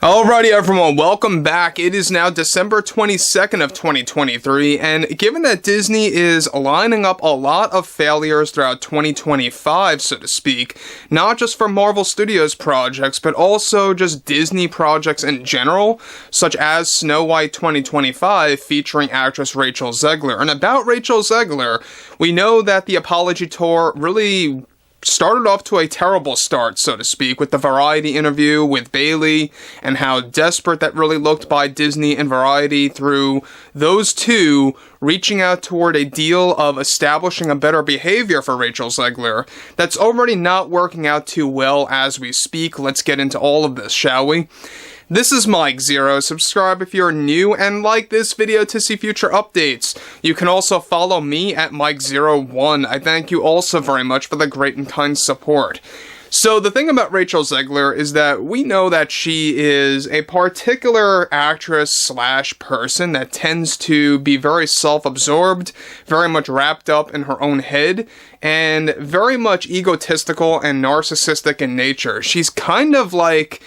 Alrighty everyone, welcome back. It is now December 22nd of 2023, and given that Disney is lining up a lot of failures throughout 2025, so to speak, not just for Marvel Studios projects, but also just Disney projects in general, such as Snow White 2025 featuring actress Rachel Zegler. And about Rachel Zegler, we know that the apology tour really started off to a terrible start, so to speak, with the Variety interview with Bailey and how desperate that really looked by Disney and Variety through those two reaching out toward a deal of establishing a better behavior for Rachel Zegler that's already not working out too well as we speak. Let's get into all of this, shall we? This is Mike Zero. Subscribe if you're new and like this video to see future updates. You can also follow me at Mike01. I thank you also very much for the great and kind support. So the thing about Rachel Zegler is that we know that she is a particular actress slash person that tends to be very self-absorbed, very much wrapped up in her own head, and very much egotistical and narcissistic in nature. She's kind of like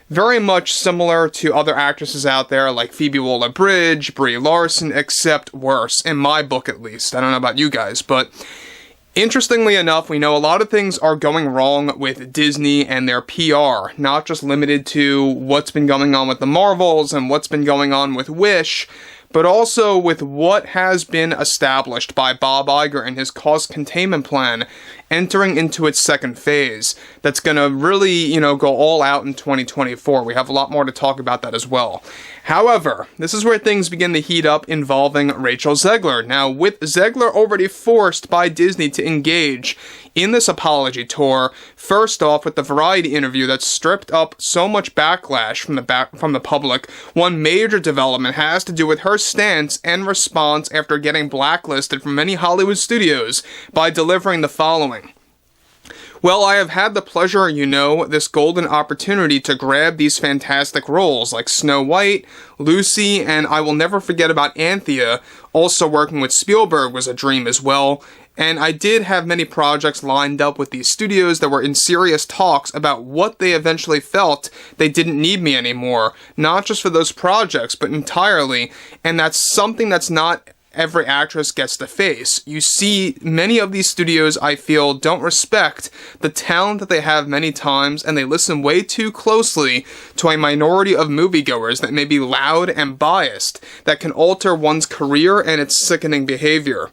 very much similar to other actresses out there like Phoebe Waller-Bridge, Brie Larson, except worse, in my book at least. I don't know about you guys, but interestingly enough, we know a lot of things are going wrong with Disney and their PR, not just limited to what's been going on with the Marvels and what's been going on with Wish, but also with what has been established by Bob Iger and his cost containment plan entering into its second phase. That's going to really, go all out in 2024. We have a lot more to talk about that as well. However, this is where things begin to heat up involving Rachel Zegler. Now, with Zegler already forced by Disney to engage in this apology tour, first off with the Variety interview that stripped up so much backlash from the public, one major development has to do with her stance and response after getting blacklisted from many Hollywood studios by delivering the following. Well, I have had the pleasure, this golden opportunity to grab these fantastic roles like Snow White, Lucy, and I will never forget about Anthea. Also working with Spielberg was a dream as well. And I did have many projects lined up with these studios that were in serious talks about what they eventually felt they didn't need me anymore. Not just for those projects, but entirely. And that's something that's not every actress gets to face. You see, many of these studios, I feel, don't respect the talent that they have many times, and they listen way too closely to a minority of moviegoers that may be loud and biased, that can alter one's career and its sickening behavior.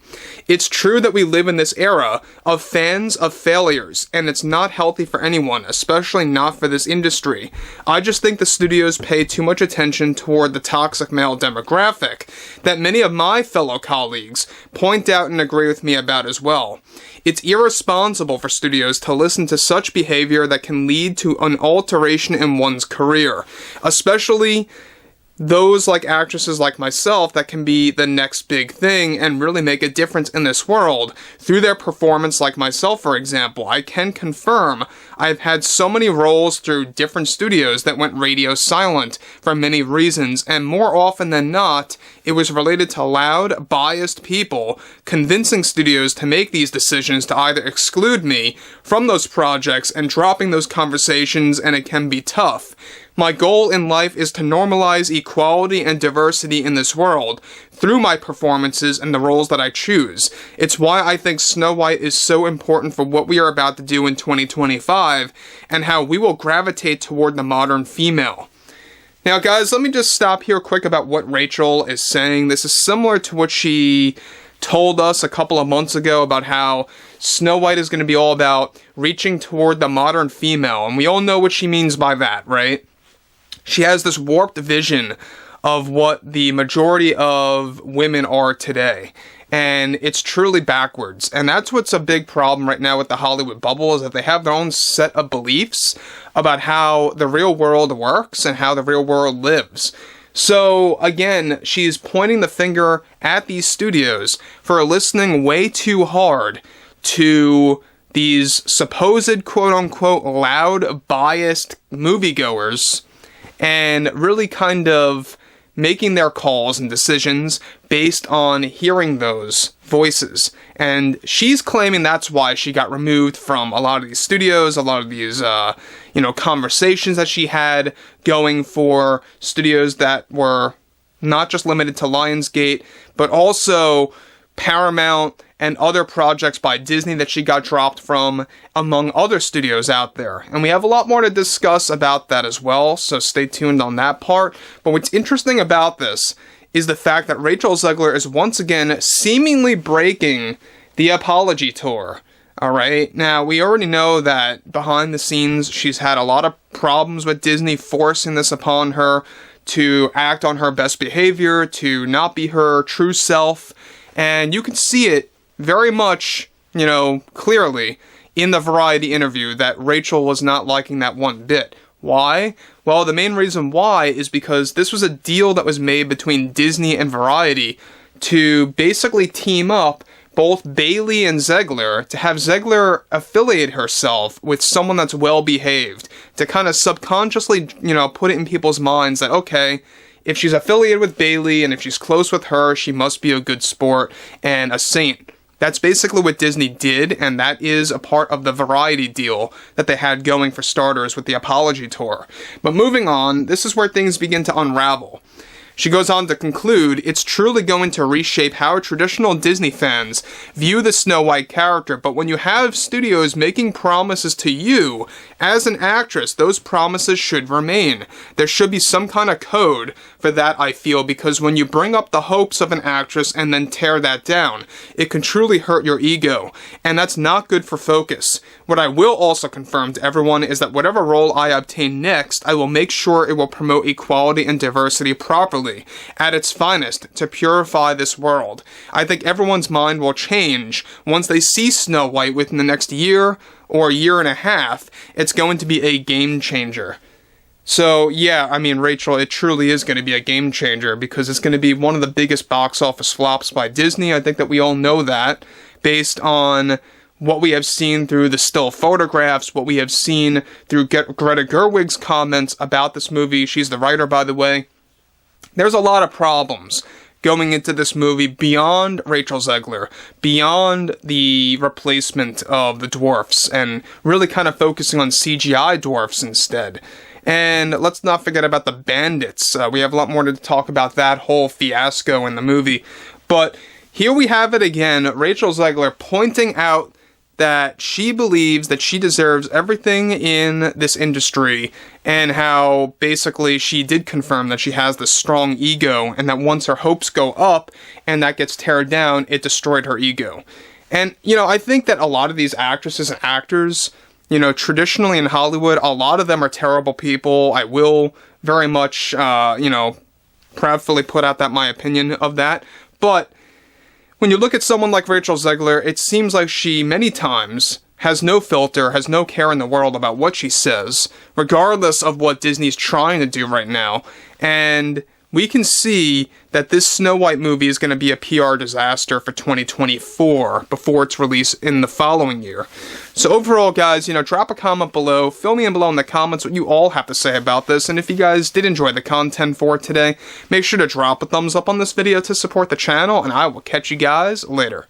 It's true that we live in this era of fans of failures, and it's not healthy for anyone, especially not for this industry. I just think the studios pay too much attention toward the toxic male demographic that many of my fellow colleagues point out and agree with me about as well. It's irresponsible for studios to listen to such behavior that can lead to an alteration in one's career, especially those like actresses like myself that can be the next big thing and really make a difference in this world through their performance. Like myself, for example, I can confirm I've had so many roles through different studios that went radio silent for many reasons, and more often than not, it was related to loud, biased people convincing studios to make these decisions to either exclude me from those projects and dropping those conversations, and it can be tough. My goal in life is to normalize equality and diversity in this world through my performances and the roles that I choose. It's why I think Snow White is so important for what we are about to do in 2025 and how we will gravitate toward the modern female. Now guys, let me just stop here quick about what Rachel is saying. This is similar to what she told us a couple of months ago about how Snow White is going to be all about reaching toward the modern female, and we all know what she means by that, right? She has this warped vision of what the majority of women are today, and it's truly backwards. And that's what's a big problem right now with the Hollywood bubble, is that they have their own set of beliefs about how the real world works and how the real world lives. So again, she's pointing the finger at these studios for listening way too hard to these supposed quote-unquote loud, biased moviegoers, and really kind of making their calls and decisions based on hearing those voices. And she's claiming that's why she got removed from a lot of these studios, a lot of these, conversations that she had going for studios that were not just limited to Lionsgate, but also Paramount and other projects by Disney that she got dropped from, among other studios out there. And we have a lot more to discuss about that as well, so stay tuned on that part. But what's interesting about this is the fact that Rachel Zegler is once again seemingly breaking the apology tour. Alright, now we already know that behind the scenes she's had a lot of problems with Disney forcing this upon her to act on her best behavior, to not be her true self, and you can see it very much, clearly in the Variety interview that Rachel was not liking that one bit. Why? Well, the main reason why is because this was a deal that was made between Disney and Variety to basically team up both Bailey and Zegler, to have Zegler affiliate herself with someone that's well-behaved, to kind of subconsciously, put it in people's minds that, okay, if she's affiliated with Bailey and if she's close with her, she must be a good sport and a saint. That's basically what Disney did, and that is a part of the Variety deal that they had going for starters with the Apology Tour. But moving on, this is where things begin to unravel. She goes on to conclude, it's truly going to reshape how traditional Disney fans view the Snow White character, but when you have studios making promises to you, as an actress, those promises should remain. There should be some kind of code for that, I feel, because when you bring up the hopes of an actress and then tear that down, it can truly hurt your ego, and that's not good for focus. What I will also confirm to everyone is that whatever role I obtain next, I will make sure it will promote equality and diversity properly, at its finest, to purify this world. I think everyone's mind will change once they see Snow White within the next year or year and a half. It's going to be a game changer. So, yeah, Rachel, it truly is going to be a game changer because it's going to be one of the biggest box office flops by Disney. I think that we all know that based on what we have seen through the still photographs, what we have seen through Greta Gerwig's comments about this movie. She's the writer, by the way. There's a lot of problems going into this movie beyond Rachel Zegler, beyond the replacement of the dwarfs, and really kind of focusing on CGI dwarfs instead. And let's not forget about the bandits. We have a lot more to talk about that whole fiasco in the movie. But here we have it again, Rachel Zegler pointing out that she believes that she deserves everything in this industry, and how basically she did confirm that she has this strong ego, and that once her hopes go up and that gets teared down, it destroyed her ego. And, I think that a lot of these actresses and actors, traditionally in Hollywood, a lot of them are terrible people. I will very much, proudly put out that my opinion of that. But when you look at someone like Rachel Zegler, it seems like she, many times, has no filter, has no care in the world about what she says, regardless of what Disney's trying to do right now. And we can see that this Snow White movie is going to be a PR disaster for 2024 before its release in the following year. So overall, guys, drop a comment below. Fill me in below in the comments what you all have to say about this. And if you guys did enjoy the content for today, make sure to drop a thumbs up on this video to support the channel, and I will catch you guys later.